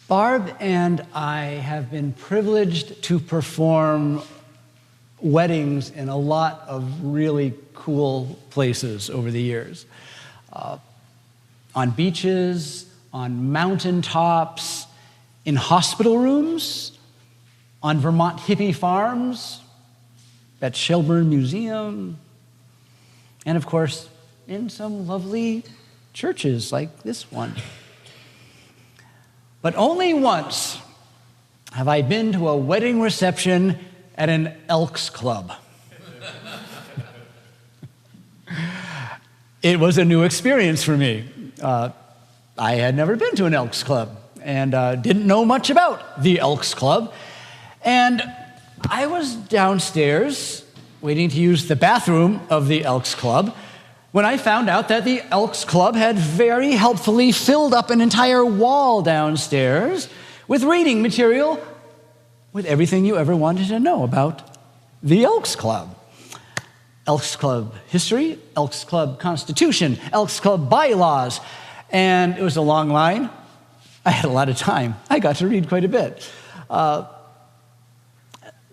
Barb and I have been privileged to perform weddings in a lot of really cool places over the years. On beaches, on mountaintops, in hospital rooms, on Vermont hippie farms, at Shelburne Museum, and of course, in some lovely churches like this one. But only once have I been to a wedding reception at an Elks Club. It was a new experience for me. I had never been to an Elks Club and didn't know much about the Elks Club. And I was downstairs waiting to use the bathroom of the Elks Club when I found out that the Elks Club had very helpfully filled up an entire wall downstairs with reading material with everything you ever wanted to know about the Elks Club. Elks Club history, Elks Club constitution, Elks Club bylaws, and it was a long line. I had a lot of time. I got to read quite a bit.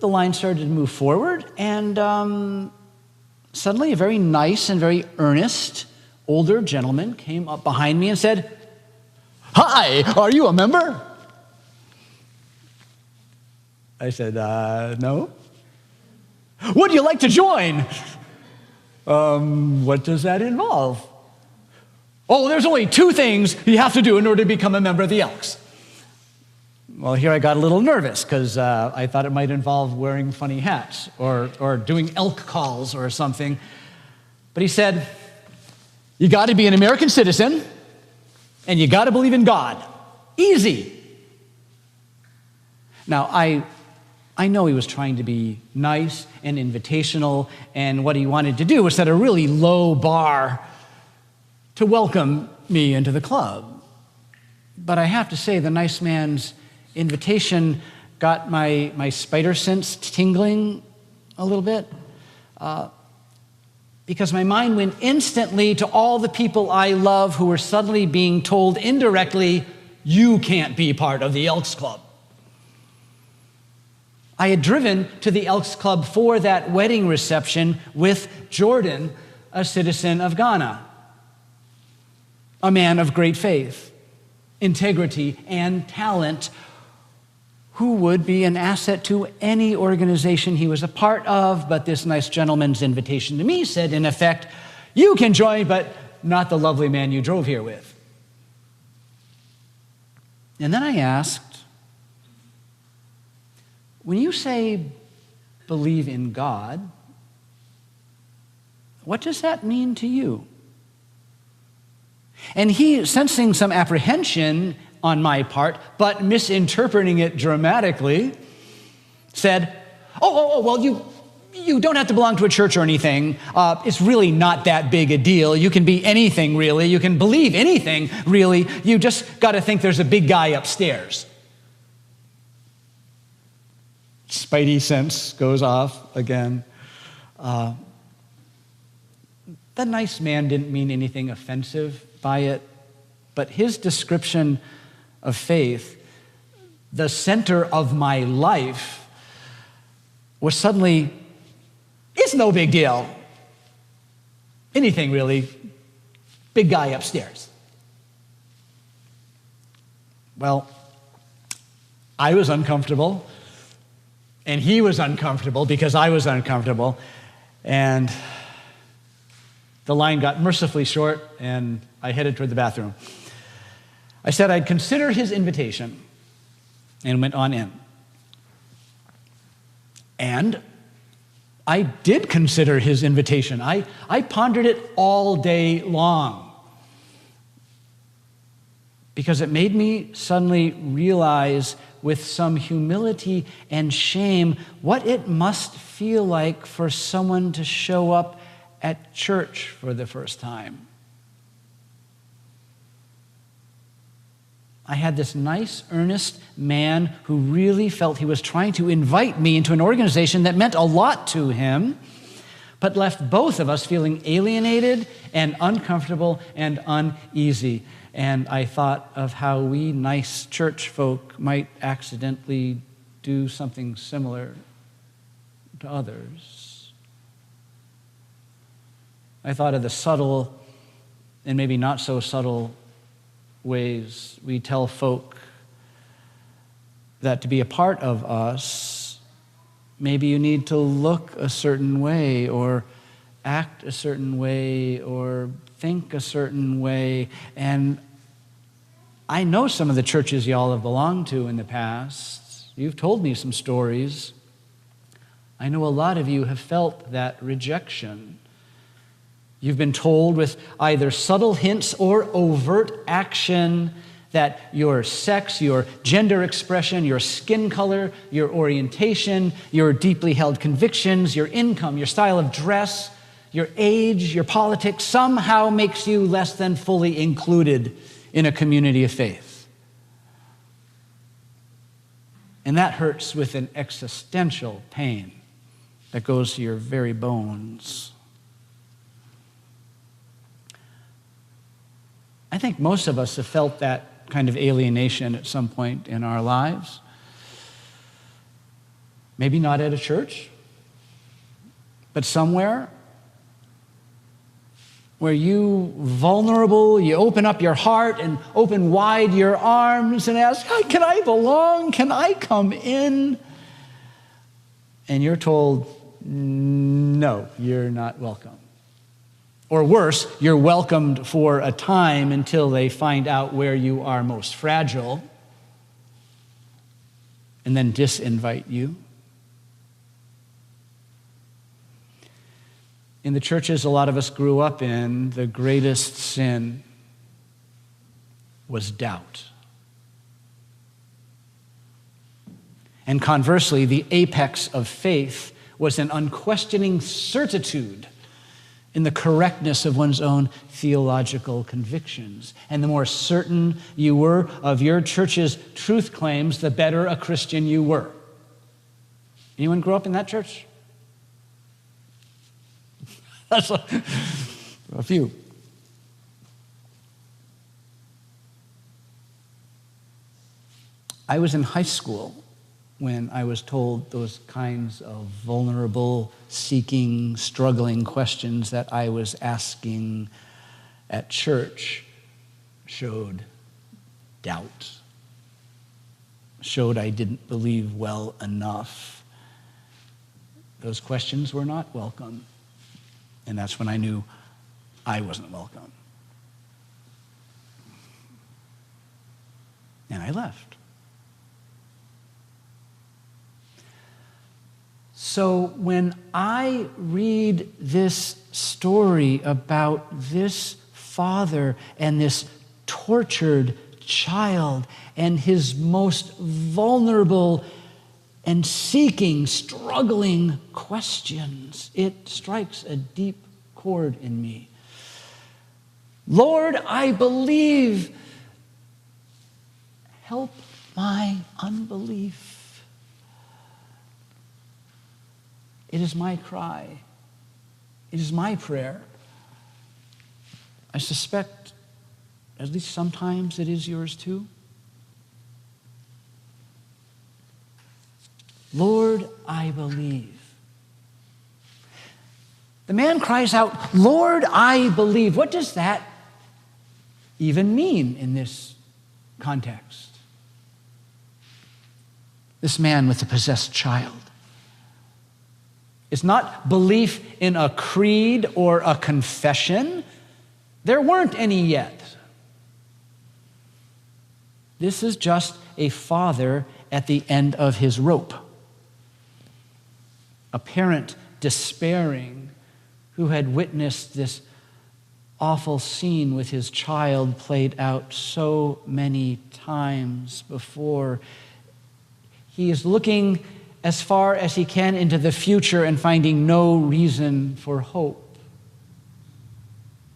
The line started to move forward, and suddenly a very nice and very earnest older gentleman came up behind me and said, "Hi, are you a member?" I said, no. "Would you like to join?" What does that involve?" "Oh, there's only two things you have to do in order to become a member of the Elks." Well, here I got a little nervous because I thought it might involve wearing funny hats or doing elk calls or something. But he said, "You got to be an American citizen and you got to believe in God. Easy." Now, I know he was trying to be nice and invitational, and what he wanted to do was set a really low bar to welcome me into the club. But I have to say, the nice man's invitation got my spider sense tingling a little bit, because my mind went instantly to all the people I love who were suddenly being told indirectly, "You can't be part of the Elks Club." I had driven to the Elks Club for that wedding reception with Jordan, a citizen of Ghana, a man of great faith, integrity, and talent, who would be an asset to any organization he was a part of. But this nice gentleman's invitation to me said, in effect, "You can join, but not the lovely man you drove here with." And then I asked, "When you say believe in God, what does that mean to you?" And he, sensing some apprehension on my part, but misinterpreting it dramatically, said, well, you don't have to belong to a church or anything. It's really not that big a deal. You can be anything, really. You can believe anything, really. You just got to think there's a big guy upstairs." Spidey sense goes off again. The nice man didn't mean anything offensive by it, but his description of faith, the center of my life, was suddenly, "It's no big deal. Anything, really. Big guy upstairs." Well, I was uncomfortable, and he was uncomfortable because I was uncomfortable, and the line got mercifully short, and I headed toward the bathroom. I said I'd consider his invitation and went on in. And I did consider his invitation. I pondered it all day long because it made me suddenly realize with some humility and shame what it must feel like for someone to show up at church for the first time. I had this nice, earnest man who really felt he was trying to invite me into an organization that meant a lot to him, but left both of us feeling alienated and uncomfortable and uneasy. and I thought of how we nice church folk might accidentally do something similar to others. I thought of the subtle and maybe not so subtle ways we tell folk that to be a part of us, maybe you need to look a certain way or act a certain way or think a certain way. And I know some of the churches y'all have belonged to in the past. You've told me some stories. I know a lot of you have felt that rejection. You've been told with either subtle hints or overt action that your sex, your gender expression, your skin color, your orientation, your deeply held convictions, your income, your style of dress, your age, your politics somehow makes you less than fully included in a community of faith. And that hurts with an existential pain that goes to your very bones. I think most of us have felt that kind of alienation at some point in our lives. Maybe not at a church, but somewhere where you vulnerable, you open up your heart and open wide your arms and ask, can I belong? Can I come in? And you're told, no, you're not welcome. Or worse, you're welcomed for a time until they find out where you are most fragile and then disinvite you. In the churches a lot of us grew up in, the greatest sin was doubt. And conversely, the apex of faith was an unquestioning certitude in the correctness of one's own theological convictions. And the more certain you were of your church's truth claims, the better a Christian you were. Anyone grow up in that church? That's a few. I was in high school when I was told those kinds of vulnerable, seeking, struggling questions that I was asking at church showed doubt, showed I didn't believe well enough. Those questions were not welcome. And that's when I knew I wasn't welcome. And I left. So when I read this story about this father and this tortured child and his most vulnerable and seeking, struggling questions, it strikes a deep chord in me. Lord, I believe. Help my unbelief. It is my cry. It is my prayer. I suspect, at least sometimes, it is yours too. Lord, I believe. The man cries out, Lord, I believe. What does that even mean in this context? This man with the possessed child. It's not belief in a creed or a confession. There weren't any yet. This is just a father at the end of his rope. A parent despairing who had witnessed this awful scene with his child played out so many times before. He is looking as far as he can into the future and finding no reason for hope.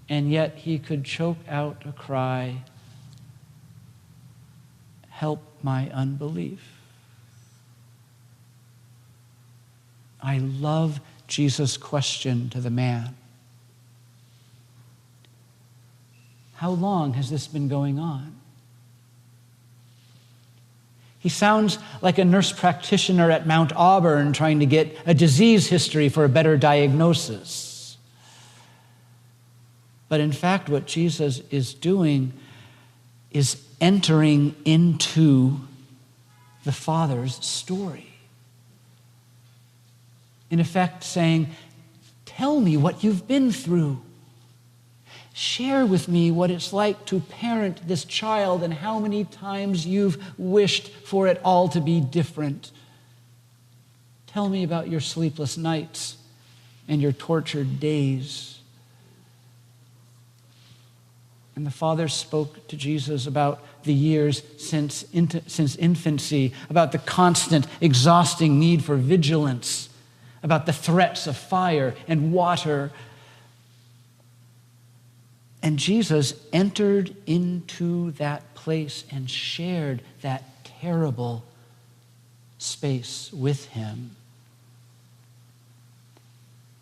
And yet he could choke out a cry, help my unbelief. I love Jesus' question to the man. How long has this been going on? He sounds like a nurse practitioner at Mount Auburn trying to get a disease history for a better diagnosis. But in fact, what Jesus is doing is entering into the Father's story. In effect, saying, tell me what you've been through. Share with me what it's like to parent this child and how many times you've wished for it all to be different. Tell me about your sleepless nights and your tortured days. And the Father spoke to Jesus about the years since infancy, about the constant, exhausting need for vigilance, about the threats of fire and water. And Jesus entered into that place and shared that terrible space with him.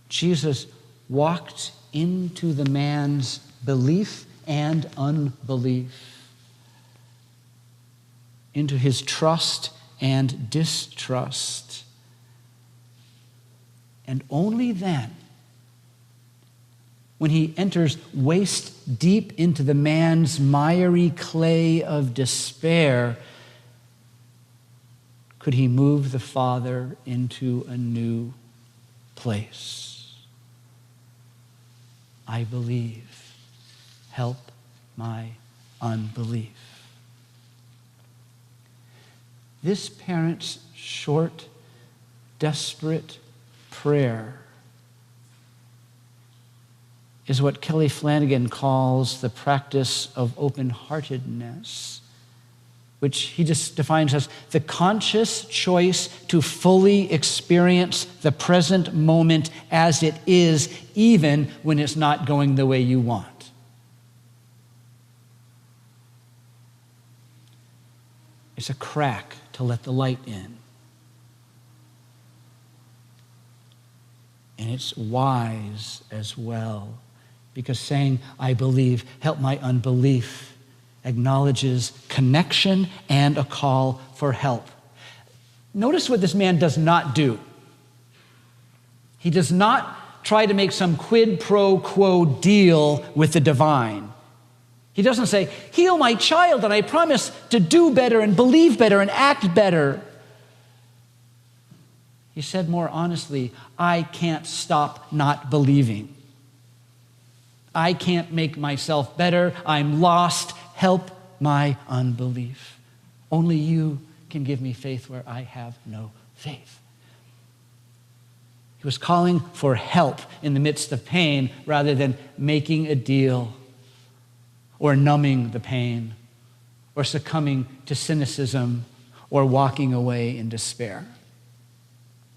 Jesus walked into the man's belief and unbelief, into his trust and distrust. And only then, when he enters waist deep into the man's miry clay of despair, could he move the Father into a new place. I believe. Help my unbelief. This parent's short, desperate prayer is what Kelly Flanagan calls the practice of open-heartedness, which he just defines as the conscious choice to fully experience the present moment as it is, even when it's not going the way you want. It's a crack to let the light in. And it's wise as well, because saying, I believe, help my unbelief, acknowledges connection and a call for help. Notice what this man does not do. He does not try to make some quid pro quo deal with the divine. He doesn't say, heal my child and I promise to do better and believe better and act better. He said more honestly, I can't stop not believing. I can't make myself better. I'm lost. Help my unbelief. Only you can give me faith where I have no faith. He was calling for help in the midst of pain rather than making a deal or numbing the pain or succumbing to cynicism or walking away in despair.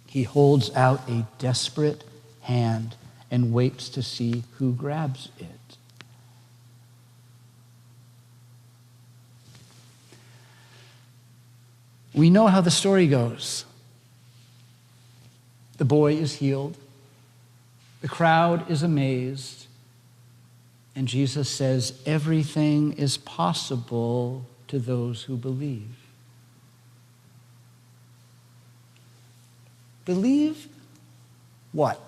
He holds out a desperate hand and waits to see who grabs it. We know how the story goes. The boy is healed. The crowd is amazed. And Jesus says, everything is possible to those who believe. Believe what?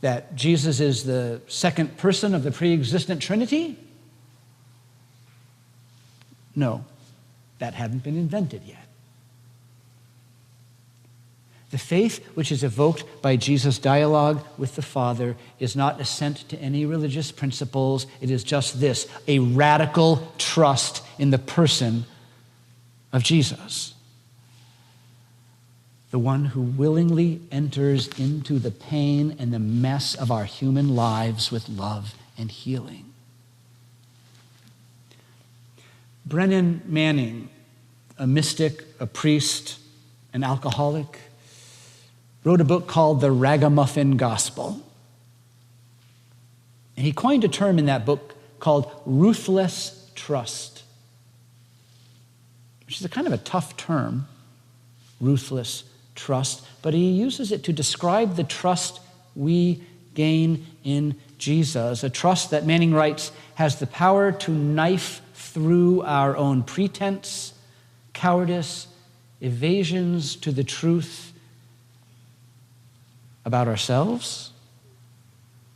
That Jesus is the second person of the pre-existent Trinity? No, that hadn't been invented yet. The faith which is evoked by Jesus' dialogue with the Father is not assent to any religious principles. It is just this, a radical trust in the person of Jesus, the one who willingly enters into the pain and the mess of our human lives with love and healing. Brennan Manning, a mystic, a priest, an alcoholic, wrote a book called The Ragamuffin Gospel. And he coined a term in that book called ruthless trust, which is a kind of a tough term, ruthless trust, but he uses it to describe the trust we gain in Jesus, a trust that Manning writes has the power to knife through our own pretense, cowardice, evasions to the truth about ourselves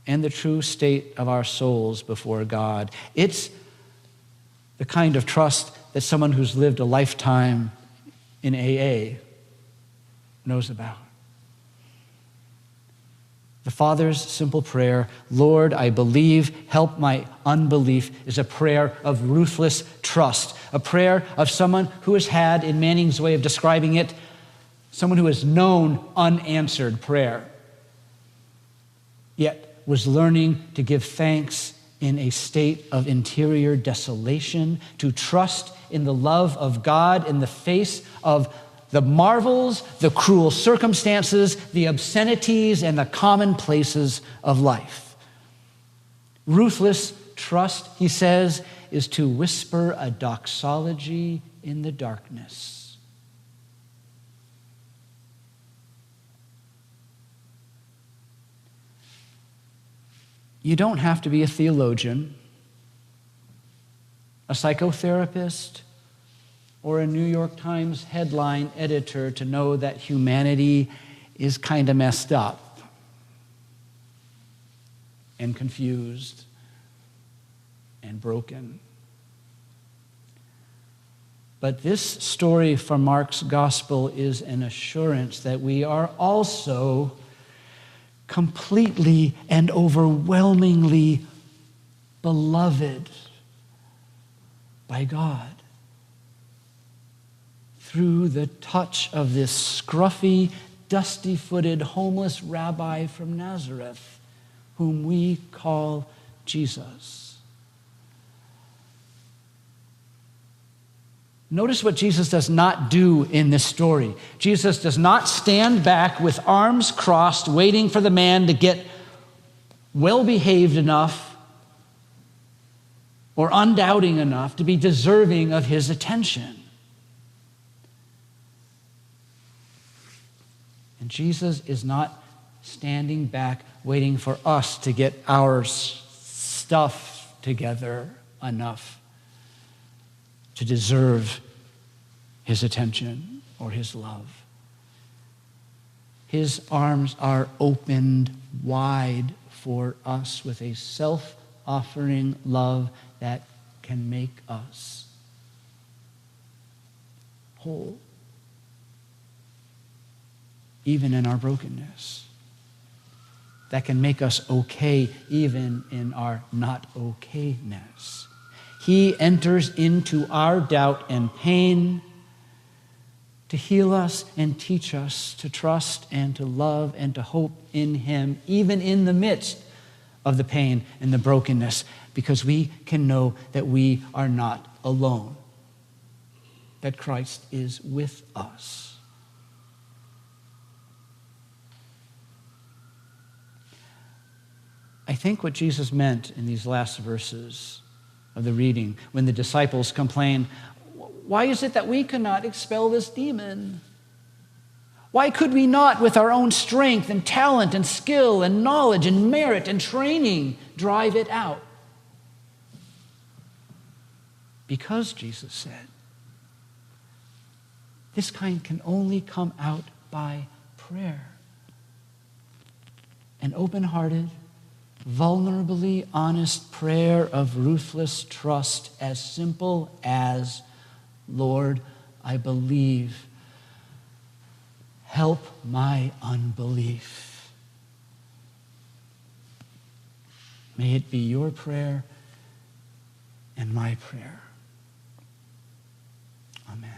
and the true state of our souls before God. It's the kind of trust that someone who's lived a lifetime in AA knows about. The Father's simple prayer, Lord, I believe, help my unbelief, is a prayer of ruthless trust, a prayer of someone who has had, in Manning's way of describing it, someone who has known unanswered prayer, yet was learning to give thanks in a state of interior desolation, to trust in the love of God in the face of the marvels, the cruel circumstances, the obscenities, and the commonplaces of life. Ruthless trust, he says, is to whisper a doxology in the darkness. You don't have to be a theologian, a psychotherapist, or a New York Times headline editor to know that humanity is kind of messed up and confused and broken. But this story from Mark's gospel is an assurance that we are also completely and overwhelmingly beloved by God. Through the touch of this scruffy, dusty-footed, homeless rabbi from Nazareth, whom we call Jesus. Notice what Jesus does not do in this story. Jesus does not stand back with arms crossed, waiting for the man to get well-behaved enough or undoubting enough to be deserving of his attention. And Jesus is not standing back waiting for us to get our stuff together enough to deserve his attention or his love. His arms are opened wide for us with a self-offering love that can make us whole, even in our brokenness. That can make us okay even in our not okayness. He enters into our doubt and pain to heal us and teach us to trust and to love and to hope in him, even in the midst of the pain and the brokenness, because we can know that we are not alone, that Christ is with us. I think what Jesus meant in these last verses of the reading, when the disciples complain, why is it that we cannot expel this demon? Why could we not, with our own strength and talent and skill and knowledge and merit and training, drive it out? Because, Jesus said, this kind can only come out by prayer. An open-hearted, vulnerably honest prayer of ruthless trust, as simple as, Lord, I believe. Help my unbelief. May it be your prayer and my prayer. Amen.